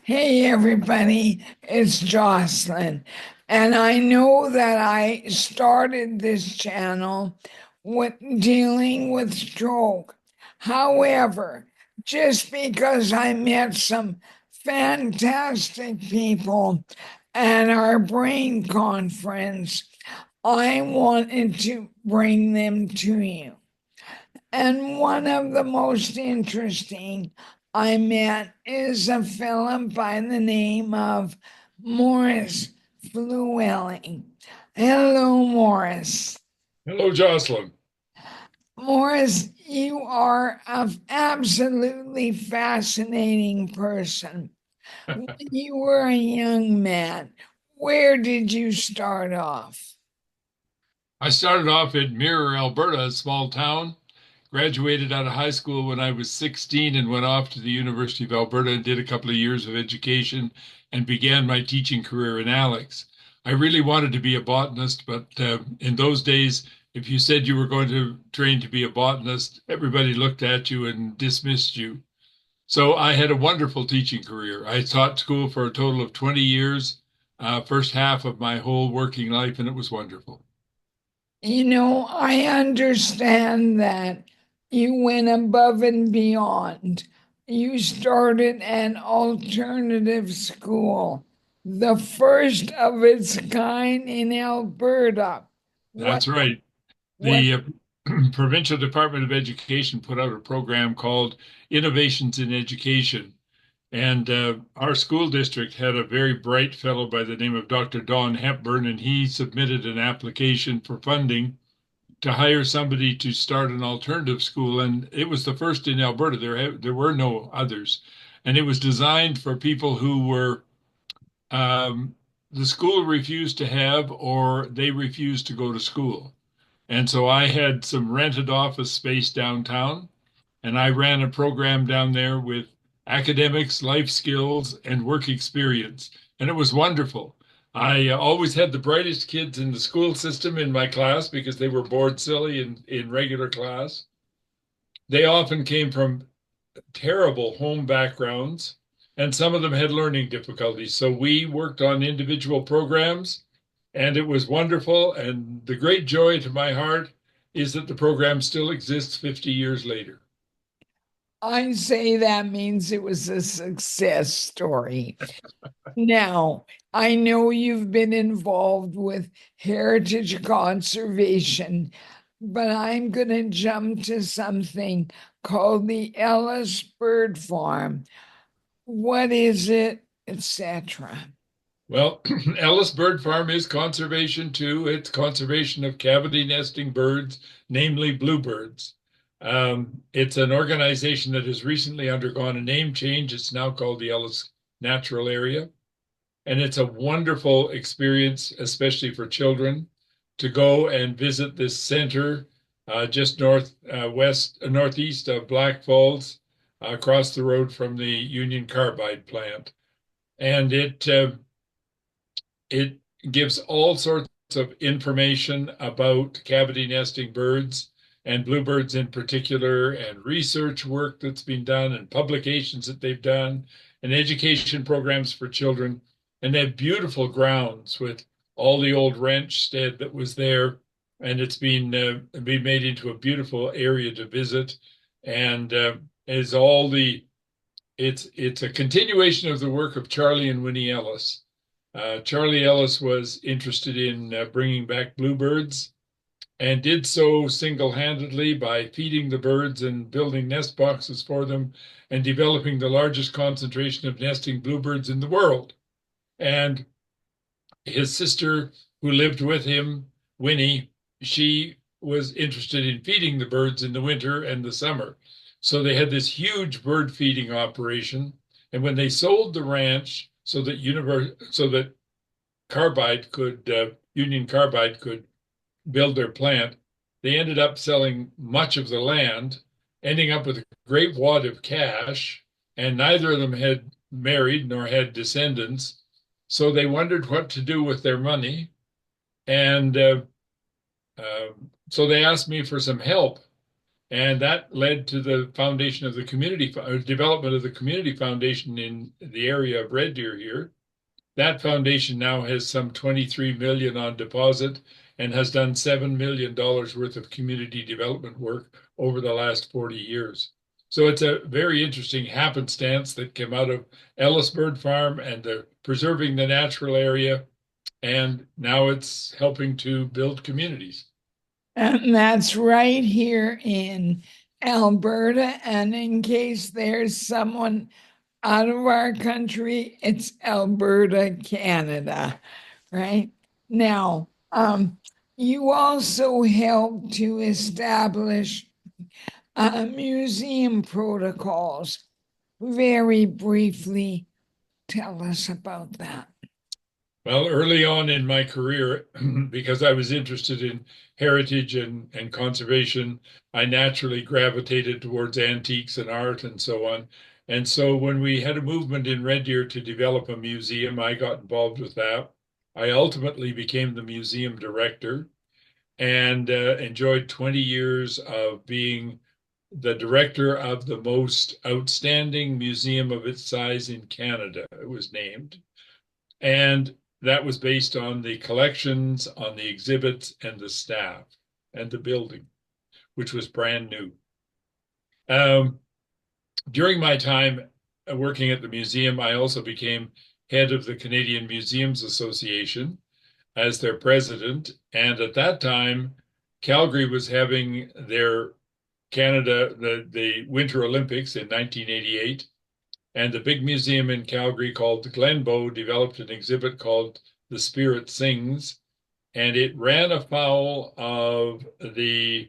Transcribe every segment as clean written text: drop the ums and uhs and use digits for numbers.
Hey everybody, it's Jocelyn. And I know that I started this channel with dealing with stroke. However, just because I met some fantastic people at our brain conference, I wanted to bring them to you. And one of the most interesting I met is a fellow by the name of Morris Flewwelling. Hello, Morris. Hello, Jocelyn. Morris, you are an absolutely fascinating person. When you were a young man, where did you start off? I started off in Mirror, Alberta, a small town. Graduated out of high school when I was 16 and went off to the University of Alberta and did a couple of years of education and began my teaching career in Alex. I really wanted to be a botanist, but in those days, if you said you were going to train to be a botanist, everybody looked at you and dismissed you. So I had a wonderful teaching career. I taught school for a total of 20 years, first half of my whole working life, and it was wonderful. I understand that you went above and beyond. You started an alternative school, the first of its kind in Alberta. What, That's right. what, The Provincial Department of Education put out a program called Innovations in Education. And our school district had a very bright fellow by the name of Dr. Don Hepburn, and he submitted an application for funding to hire somebody to start an alternative school. And it was the first in Alberta. There were no others. And it was designed for people who were um, the school refused to have or they refused to go to school. And so I had some rented office space downtown, and I ran a program down there with academics, life skills, and work experience. And it was wonderful. I always had the brightest kids in the school system in my class because they were bored silly in regular class. They often came from terrible home backgrounds, and some of them had learning difficulties. So we worked on individual programs, and it was wonderful. And the great joy to my heart is that the program still exists 50 years later. I say that means it was a success story. Now, I know you've been involved with heritage conservation, but I'm going to jump to something called the Ellis Bird Farm. What is it, etc.? Well, Ellis Bird Farm is conservation too. It's conservation of cavity nesting birds, namely bluebirds. It's an organization that has recently undergone a name change. It's now called the Ellis Natural Area. And it's a wonderful experience, especially for children, to go and visit this center just northeast of Black Falls, across the road from the Union Carbide plant. And it gives all sorts of information about cavity nesting birds and bluebirds in particular, and research work that's been done, and publications that they've done, and education programs for children. And they have beautiful grounds with all the old ranch stead that was there, and it's been made into a beautiful area to visit, and is all the it's a continuation of the work of Charlie and Winnie Ellis. Charlie Ellis was interested in bringing back bluebirds and did so single-handedly by feeding the birds and building nest boxes for them and developing the largest concentration of nesting bluebirds in the world. And his sister, who lived with him, Winnie, she was interested in feeding the birds in the winter and the summer. So they had this huge bird feeding operation. And when they sold the ranch so that Union Carbide could build their plant, they ended up selling much of the land, ending up with a great wad of cash, and neither of them had married nor had descendants. So they wondered what to do with their money. And so they asked me for some help. And that led to the foundation of the development of the community foundation in the area of Red Deer here. That foundation now has some 23 million on deposit and has done $7 million worth of community development work over the last 40 years. So it's a very interesting happenstance that came out of Ellis Bird Farm and the preserving the natural area, and now it's helping to build communities. And that's right here in Alberta. And in case there's someone out of our country, it's Alberta, Canada, right? Now, you also helped to establish museum protocols. Very briefly, tell us about that. Well, early on in my career, because I was interested in heritage and conservation, I naturally gravitated towards antiques and art and so on. And so when we had a movement in Red Deer to develop a museum, I got involved with that. I ultimately became the museum director and enjoyed 20 years of being the director of the most outstanding museum of its size in Canada, it was named. And that was based on the collections, on the exhibits, and the staff and the building, which was brand new. Um, During my time working at the museum, I also became head of the Canadian Museums Association as their president. And at that time, Calgary was having their the Winter Olympics in 1988. And the big museum in Calgary called the Glenbow developed an exhibit called The Spirit Sings, and it ran afoul of the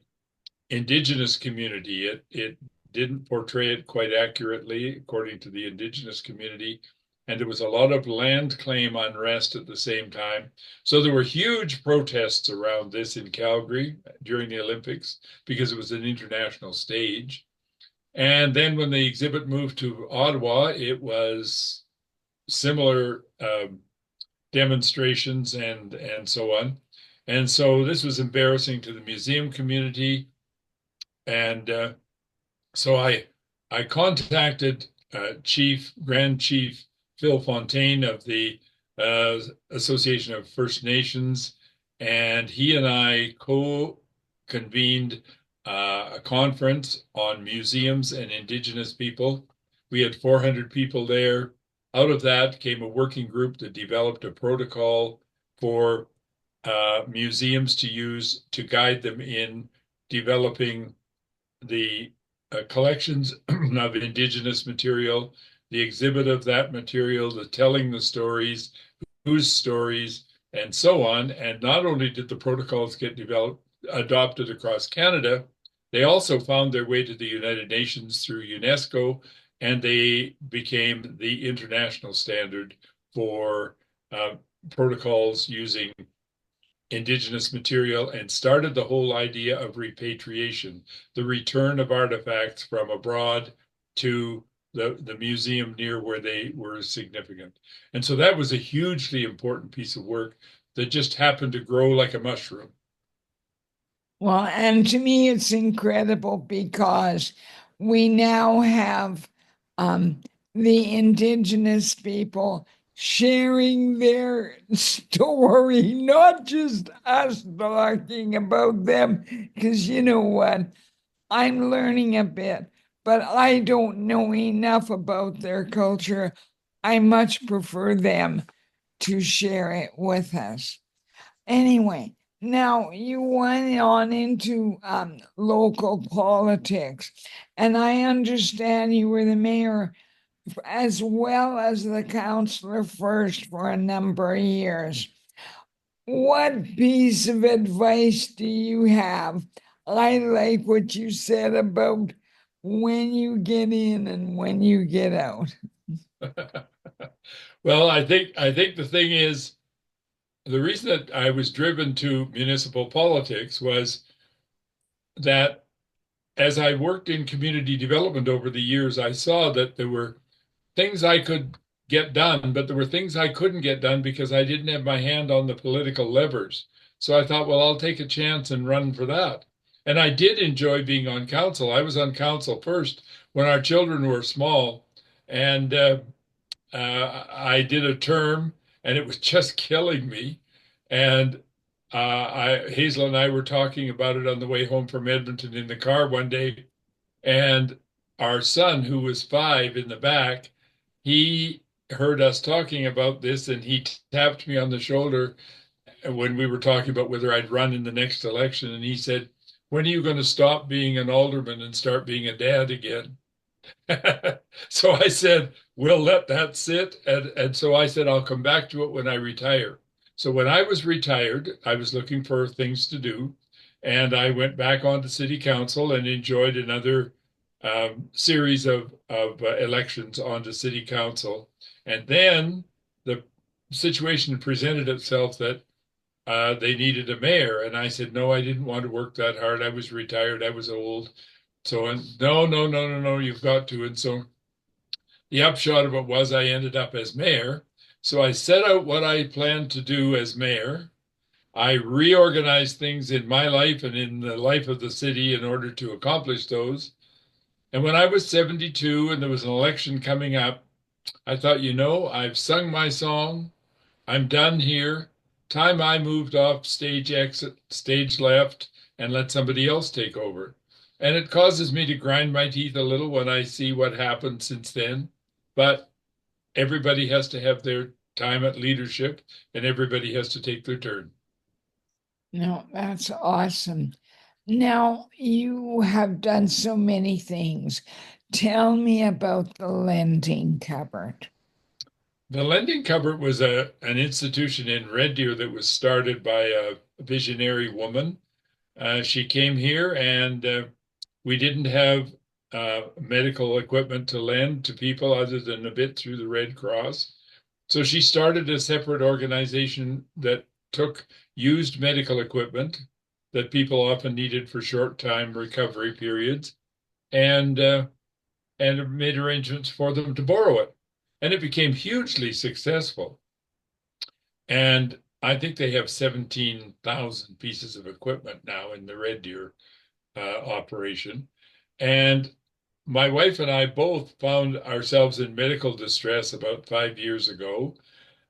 indigenous community. It didn't portray it quite accurately, according to the indigenous community. And there was a lot of land claim unrest at the same time. So there were huge protests around this in Calgary during the Olympics because it was an international stage. And then when the exhibit moved to Ottawa, it was similar demonstrations and so on. And so this was embarrassing to the museum community. And so I contacted Grand Chief Phil Fontaine of the Association of First Nations, and he and I co-convened a conference on museums and Indigenous people. We had 400 people there. Out of that came a working group that developed a protocol for museums to use to guide them in developing the collections of Indigenous material, the exhibit of that material, the telling the stories, whose stories, and so on. And not only did the protocols get adopted across Canada, they also found their way to the United Nations through UNESCO, and they became the international standard for protocols using Indigenous material and started the whole idea of repatriation, the return of artifacts from abroad to the museum near where they were significant. And so that was a hugely important piece of work that just happened to grow like a mushroom. Well, and to me, it's incredible because we now have um, the indigenous people sharing their story, not just us talking about them. Because you know what? I'm learning a bit, but I don't know enough about their culture. I much prefer them to share it with us. Anyway, now you went on into local politics, and I understand you were the mayor as well as the councillor first for a number of years. What piece of advice do you have? I like what you said about when you get in and when you get out. Well, I think the thing is the reason that I was driven to municipal politics was that as I worked in community development over the years, I saw that there were things I could get done, but there were things I couldn't get done because I didn't have my hand on the political levers. So I thought, well, I'll take a chance and run for that. And I did enjoy being on council. I was on council first when our children were small, and I did a term, and it was just killing me. And Hazel and I were talking about it on the way home from Edmonton in the car one day, and our son, who was 5 in the back, he heard us talking about this, and he tapped me on the shoulder when we were talking about whether I'd run in the next election, and he said, "When are you going to stop being an alderman and start being a dad again?" So I said, we'll let that sit. And so I said, I'll come back to it when I retire. So when I was retired, I was looking for things to do. And I went back onto city council and enjoyed another series of elections onto city council. And then the situation presented itself that they needed a mayor. And I said, no, I didn't want to work that hard. I was retired. I was old. So, no, no, no, no, no, you've got to. And so the upshot of it was I ended up as mayor. So I set out what I planned to do as mayor. I reorganized things in my life and in the life of the city in order to accomplish those. And when I was 72 and there was an election coming up, I thought, I've sung my song. I'm done here. Time I moved off stage exit, stage left, and let somebody else take over. And it causes me to grind my teeth a little when I see what happened since then. But everybody has to have their time at leadership and everybody has to take their turn. No, that's awesome. Now, you have done so many things. Tell me about the lending cupboard. The Lending Cupboard was an institution in Red Deer that was started by a visionary woman. She came here and we didn't have medical equipment to lend to people other than a bit through the Red Cross. So she started a separate organization that took used medical equipment that people often needed for short time recovery periods and made arrangements for them to borrow it. And it became hugely successful. And I think they have 17,000 pieces of equipment now in the Red Deer operation. And my wife and I both found ourselves in medical distress about 5 years ago,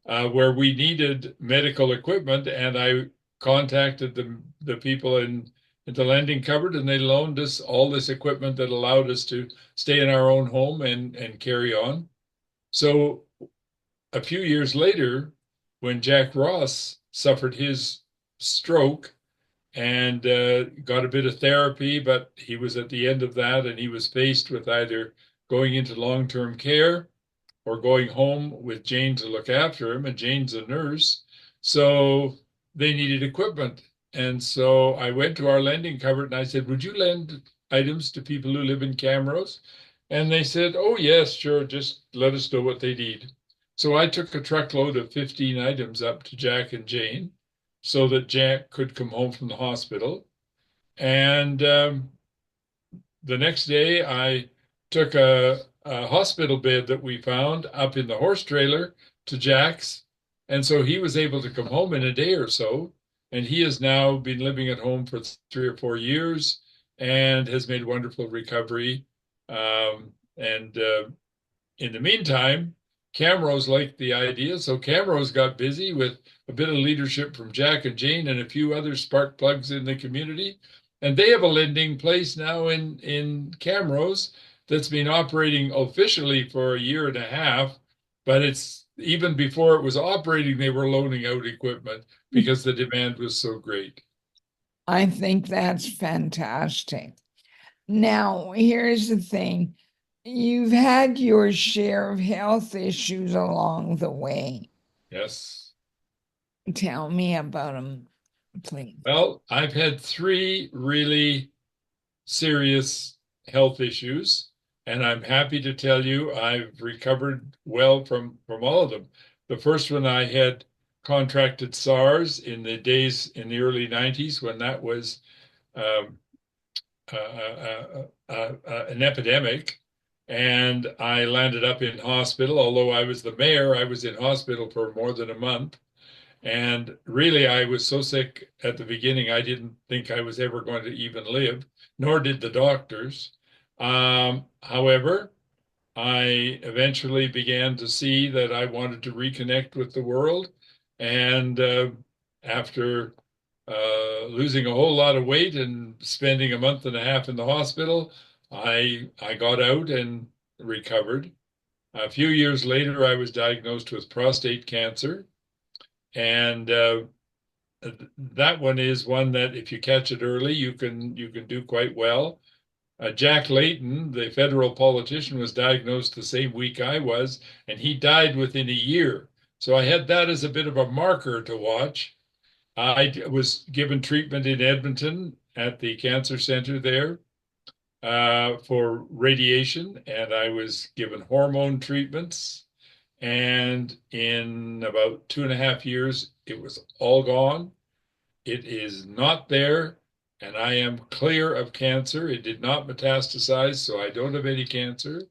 where we needed medical equipment, and I contacted the people in the lending cupboard, and they loaned us all this equipment that allowed us to stay in our own home and carry on. So a few years later, when Jack Ross suffered his stroke, and got a bit of therapy, but he was at the end of that and he was faced with either going into long-term care or going home with Jane to look after him. And Jane's a nurse. So they needed equipment. And so I went to our lending cupboard and I said, would you lend items to people who live in Camrose? And they said, oh, yes, sure. Just let us know what they need. So I took a truckload of 15 items up to Jack and Jane so that Jack could come home from the hospital. And the next day, I took a hospital bed that we found up in the horse trailer to Jack's. And so he was able to come home in a day or so. And he has now been living at home for 3 or 4 years and has made wonderful recovery. And in the meantime, Camrose liked the idea, so Camrose got busy with a bit of leadership from Jack and Jane and a few other spark plugs in the community. And they have a lending place now in Camrose that's been operating officially for a year and a half, but it's even before it was operating, they were loaning out equipment because the demand was so great. I think that's fantastic. Now, here's the thing. You've had your share of health issues along the way. Yes. Tell me about them, please. Well, I've had three really serious health issues, and I'm happy to tell you I've recovered well from all of them. The first one I had contracted SARS in the days in the early 90s when that was um, an epidemic, and I landed up in hospital. Although I was the mayor, I was in hospital for more than a month. And really, I was so sick at the beginning, I didn't think I was ever going to even live, nor did the doctors. However, I eventually began to see that I wanted to reconnect with the world. And after losing a whole lot of weight and spending a month and a half in the hospital, I got out and recovered. A few years later, I was diagnosed with prostate cancer, and that one is one that if you catch it early, you can do quite well. Jack Layton, the federal politician, was diagnosed the same week I was, and he died within a year. So I had that as a bit of a marker to watch. I was given treatment in Edmonton at the cancer center there for radiation, and I was given hormone treatments. And in about 2.5 years, it was all gone. It is not there, and I am clear of cancer. It did not metastasize, so I don't have any cancer.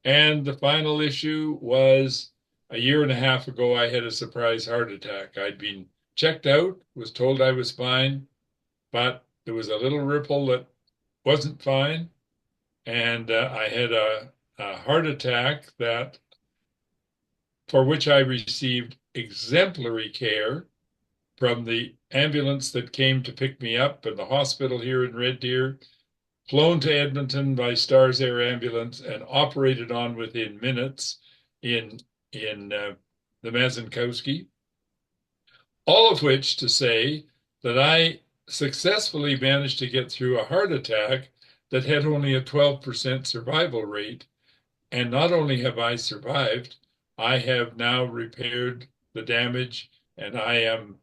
And the final issue was a year and a half ago, I had a surprise heart attack. I'd been checked out, was told I was fine, but there was a little ripple that wasn't fine. And I had a heart attack that for which I received exemplary care from the ambulance that came to pick me up and the hospital here in Red Deer, flown to Edmonton by Stars Air Ambulance and operated on within minutes in in the Mazankowski. All of which to say that I successfully managed to get through a heart attack that had only a 12% survival rate. And not only have I survived, I have now repaired the damage and I am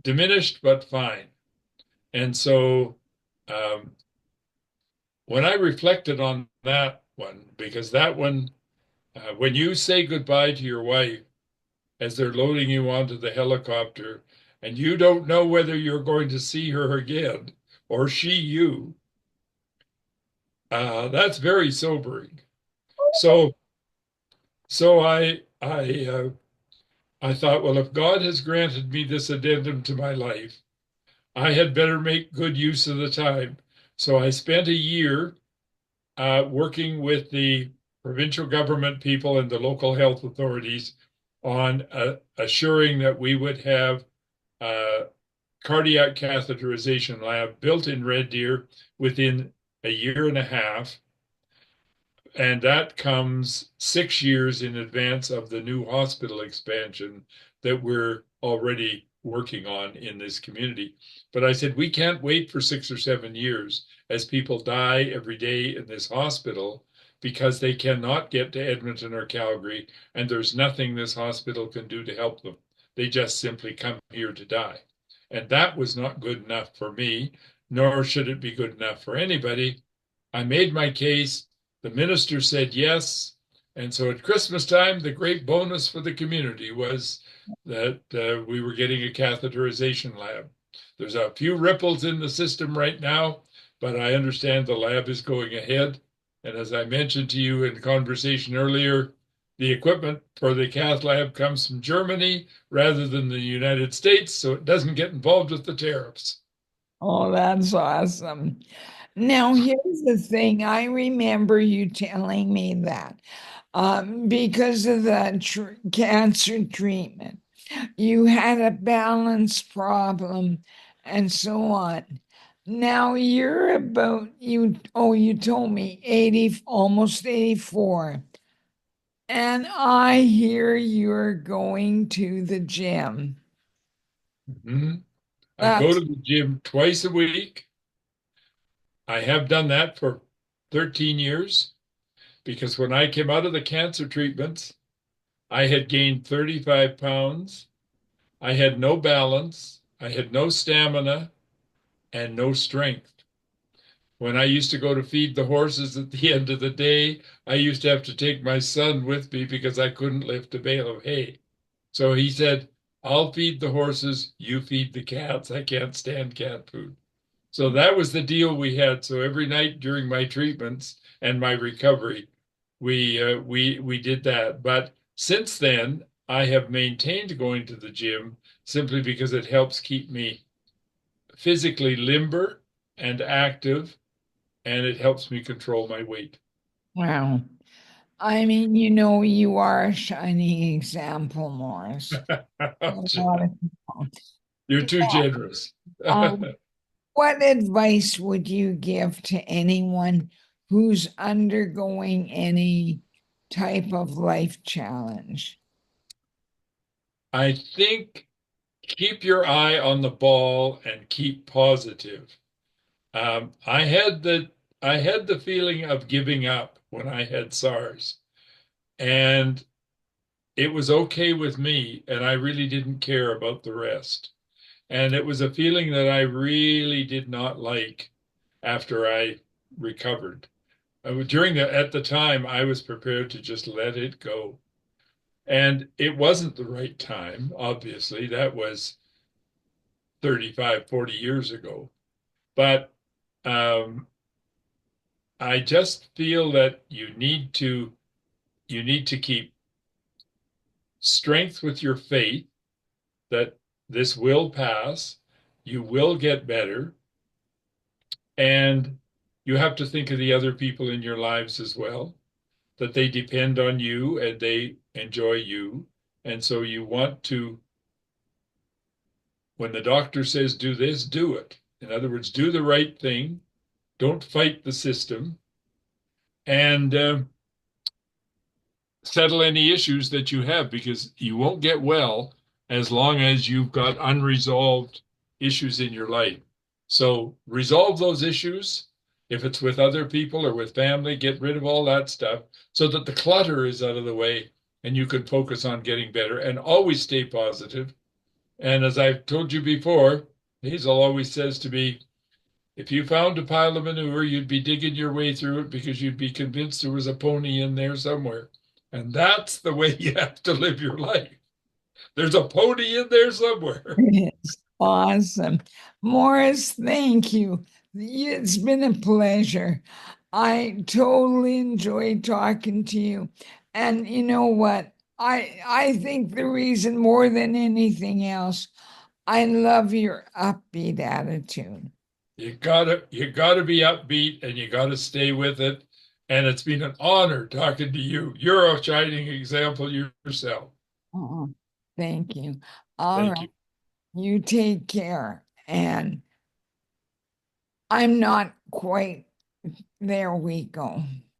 diminished but fine. And so um, when I reflected on that one, because that one, when you say goodbye to your wife as they're loading you onto the helicopter, and you don't know whether you're going to see her again or she you, that's very sobering. So, so I thought, well, if God has granted me this addendum to my life, I had better make good use of the time. So I spent a year working with the provincial government people and the local health authorities on assuring that we would have a cardiac catheterization lab built in Red Deer within a year and a half. And that comes 6 years in advance of the new hospital expansion that we're already working on in this community. But I said, we can't wait for 6 or 7 years as people die every day in this hospital because they cannot get to Edmonton or Calgary, and there's nothing this hospital can do to help them. They just simply come here to die. And that was not good enough for me, nor should it be good enough for anybody. I made my case. The minister said yes. And so at Christmas time, the great bonus for the community was that we were getting a catheterization lab. There's a few ripples in the system right now, but I understand the lab is going ahead. And as I mentioned to you in conversation earlier, the equipment for the cath lab comes from Germany rather than the United States, so it doesn't get involved with the tariffs. Oh, that's awesome. Now, here's the thing. I remember you telling me that because of the cancer treatment, you had a balance problem and so on. Now you're you told me 80, almost 84. And I hear you're going to the gym. Mhm. I go That's to the gym twice a week. I have done that for 13 years because when I came out of the cancer treatments, I had gained 35 pounds. I had no balance. I had no stamina and no strength. When I used to go to feed the horses at the end of the day, I used to have to take my son with me because I couldn't lift a bale of hay. So he said, I'll feed the horses, you feed the cats. I can't stand cat food. So that was the deal we had. So every night during my treatments and my recovery, we did that. But since then, I have maintained going to the gym simply because it helps keep me physically limber and active, and it helps me control my weight. Wow. I mean, you know, you are a shining example, Morris. A lot of people. You're too generous. Um, what advice would you give to anyone who's undergoing any type of life challenge? I think keep your eye on the ball and keep positive. I had the feeling of giving up when I had SARS, and it was okay with me, and I really didn't care about the rest. And it was a feeling that I really did not like after I recovered. During the at the time, I was prepared to just let it go. And it wasn't the right time, obviously. That was 35, 40 years ago. But um, I just feel that you need to keep strength with your faith that this will pass, you will get better, and you have to think of the other people in your lives as well, that they depend on you and they enjoy you. And so you want to, when the doctor says do this, do it. In other words, do the right thing, don't fight the system, and settle any issues that you have because you won't get well as long as you've got unresolved issues in your life. So resolve those issues. If it's with other people or with family, get rid of all that stuff so that the clutter is out of the way and you can focus on getting better and always stay positive. And as I've told you before, Hazel always says to me, if you found a pile of manure, you'd be digging your way through it because you'd be convinced there was a pony in there somewhere. And that's the way you have to live your life. There's a pony in there somewhere. It's awesome. Morris, thank you. It's been a pleasure. I totally enjoyed talking to you. And you know what? I think the reason more than anything else, I love your upbeat attitude. You gotta be upbeat and you gotta stay with it. And it's been an honor talking to you. You're a shining example yourself. Oh, thank you. All Thank right. you. You take care. And I'm not quite there we go.